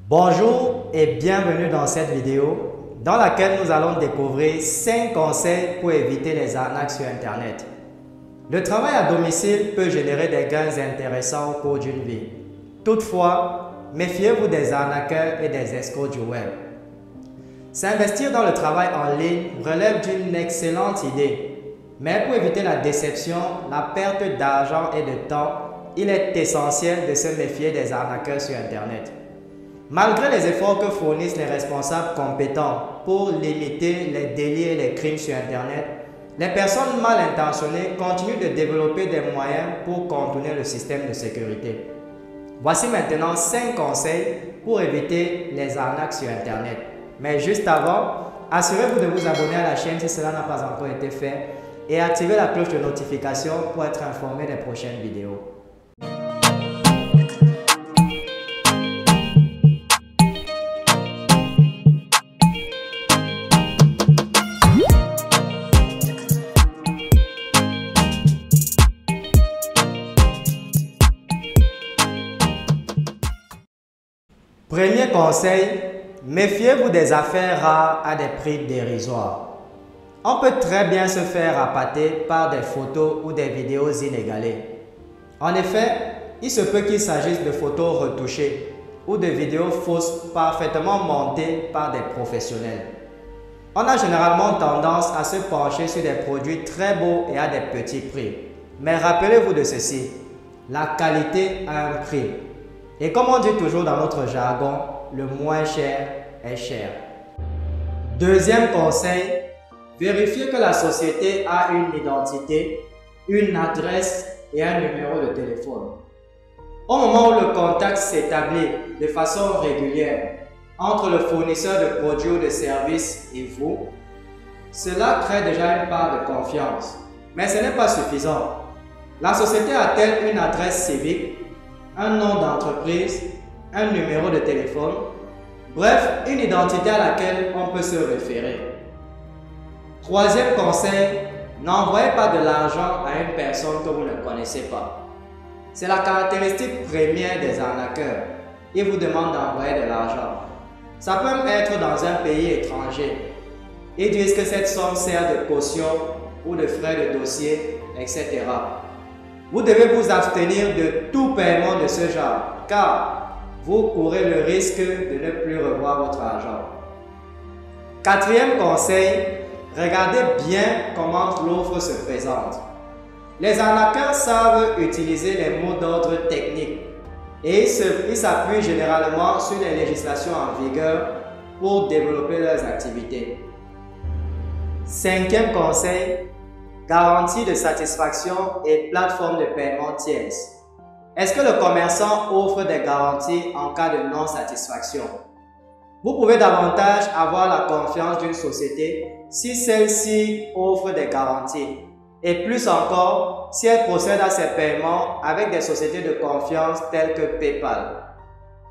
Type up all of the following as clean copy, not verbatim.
Bonjour et bienvenue dans cette vidéo dans laquelle nous allons découvrir 5 conseils pour éviter les arnaques sur Internet. Le travail à domicile peut générer des gains intéressants au cours d'une vie. Toutefois, méfiez-vous des arnaqueurs et des escrocs du web. S'investir dans le travail en ligne relève d'une excellente idée, mais pour éviter la déception, la perte d'argent et de temps, il est essentiel de se méfier des arnaqueurs sur Internet. Malgré les efforts que fournissent les responsables compétents pour limiter les délits et les crimes sur Internet, les personnes mal intentionnées continuent de développer des moyens pour contourner le système de sécurité. Voici maintenant 5 conseils pour éviter les arnaques sur Internet. Mais juste avant, assurez-vous de vous abonner à la chaîne si cela n'a pas encore été fait et activez la cloche de notification pour être informé des prochaines vidéos. Premier conseil, méfiez-vous des affaires rares à des prix dérisoires. On peut très bien se faire appâter par des photos ou des vidéos inégalées. En effet, il se peut qu'il s'agisse de photos retouchées ou de vidéos fausses parfaitement montées par des professionnels. On a généralement tendance à se pencher sur des produits très beaux et à des petits prix. Mais rappelez-vous de ceci, la qualité a un prix. Et comme on dit toujours dans notre jargon, le moins cher est cher. Deuxième conseil, vérifiez que la société a une identité, une adresse et un numéro de téléphone. Au moment où le contact s'établit de façon régulière entre le fournisseur de produits ou de services et vous, cela crée déjà une part de confiance. Mais ce n'est pas suffisant. La société a-t-elle une adresse civique, un nom d'entreprise, un numéro de téléphone, bref, une identité à laquelle on peut se référer. Troisième conseil, n'envoyez pas de l'argent à une personne que vous ne connaissez pas. C'est la caractéristique première des arnaqueurs. Ils vous demandent d'envoyer de l'argent. Ça peut même être dans un pays étranger. Ils disent que cette somme sert de caution ou de frais de dossier, etc. Vous devez vous abstenir de tout paiement de ce genre, car vous courez le risque de ne plus revoir votre argent. Quatrième conseil, regardez bien comment l'offre se présente. Les arnaqueurs savent utiliser les mots d'ordre techniques et ils s'appuient généralement sur les législations en vigueur pour développer leurs activités. Cinquième conseil, garantie de satisfaction et plateforme de paiement tierce. Est-ce que le commerçant offre des garanties en cas de non-satisfaction? Vous pouvez davantage avoir la confiance d'une société si celle-ci offre des garanties. Et plus encore, si elle procède à ses paiements avec des sociétés de confiance telles que PayPal.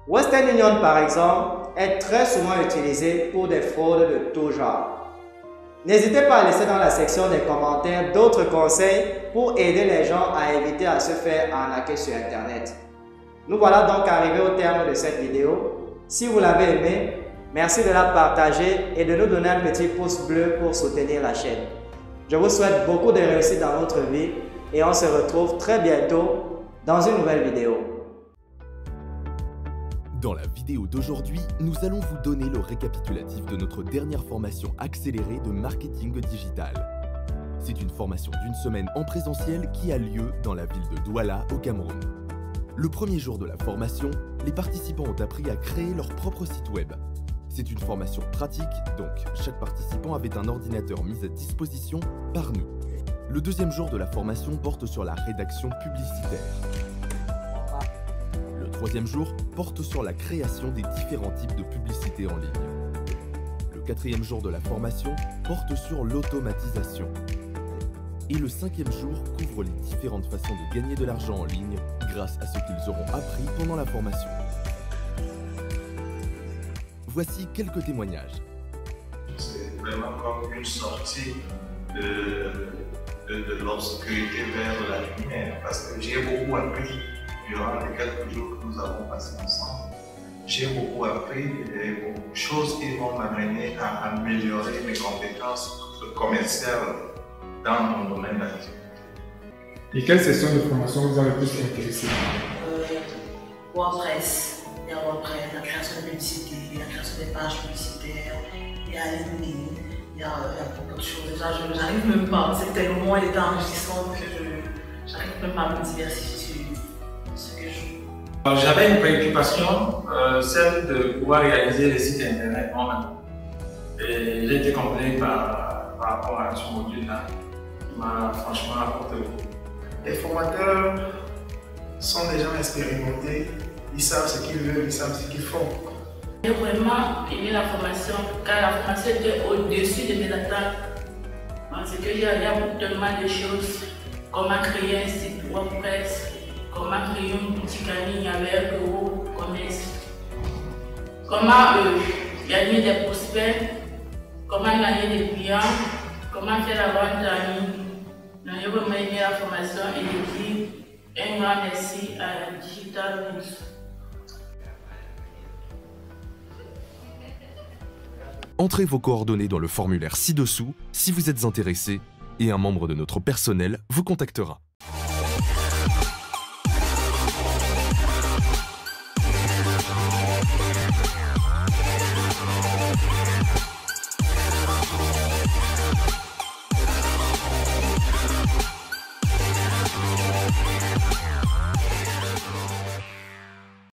Western Union, par exemple, est très souvent utilisée pour des fraudes de tout genre. N'hésitez pas à laisser dans la section des commentaires d'autres conseils pour aider les gens à éviter à se faire arnaquer sur Internet. Nous voilà donc arrivés au terme de cette vidéo. Si vous l'avez aimé, merci de la partager et de nous donner un petit pouce bleu pour soutenir la chaîne. Je vous souhaite beaucoup de réussite dans votre vie et on se retrouve très bientôt dans une nouvelle vidéo. Dans la vidéo d'aujourd'hui, nous allons vous donner le récapitulatif de notre dernière formation accélérée de marketing digital. C'est une formation d'une semaine en présentiel qui a lieu dans la ville de Douala au Cameroun. Le premier jour de la formation, les participants ont appris à créer leur propre site web. C'est une formation pratique, donc chaque participant avait un ordinateur mis à disposition par nous. Le deuxième jour de la formation porte sur la rédaction publicitaire. Le troisième jour porte sur la création des différents types de publicités en ligne. Le quatrième jour de la formation porte sur l'automatisation. Et le cinquième jour couvre les différentes façons de gagner de l'argent en ligne grâce à ce qu'ils auront appris pendant la formation. Voici quelques témoignages. C'est vraiment comme une sortie de l'obscurité vers la lumière parce que j'ai beaucoup appris durant les quelques jours que nous avons passés ensemble. j'ai beaucoup appris et beaucoup de choses qui vont m'amener à améliorer mes compétences commerciales dans mon domaine d'activité. Et quelle session de formation vous a le plus intéressé? WordPress. Il y a WordPress, la création de publicité, la création des pages publicitaires, il y a LinkedIn, il y a beaucoup de choses. Déjà, j'arrive même pas, c'est tellement il est enrichissant que j'arrive même pas à me diversifier sur ce que je joue. J'avais une préoccupation, celle de pouvoir réaliser les sites internet moi-même. Et j'ai été complet par rapport à ce module-là, qui m'a franchement apporté beaucoup. Les formateurs sont des gens expérimentés, ils savent ce qu'ils veulent, ils savent ce qu'ils font. J'ai vraiment aimé la formation, car la formation était au-dessus de mes attentes. Parce qu'il y a tellement de choses, comment créer un site WordPress, comment créer une boutique en ligne avec WooCommerce, comment gagner des prospects, comment gagner des clients, comment faire la vente en ligne. J'ai vraiment aimé la formation et je dis un grand merci à Digital News. Entrez vos coordonnées dans le formulaire ci-dessous si vous êtes intéressé et un membre de notre personnel vous contactera.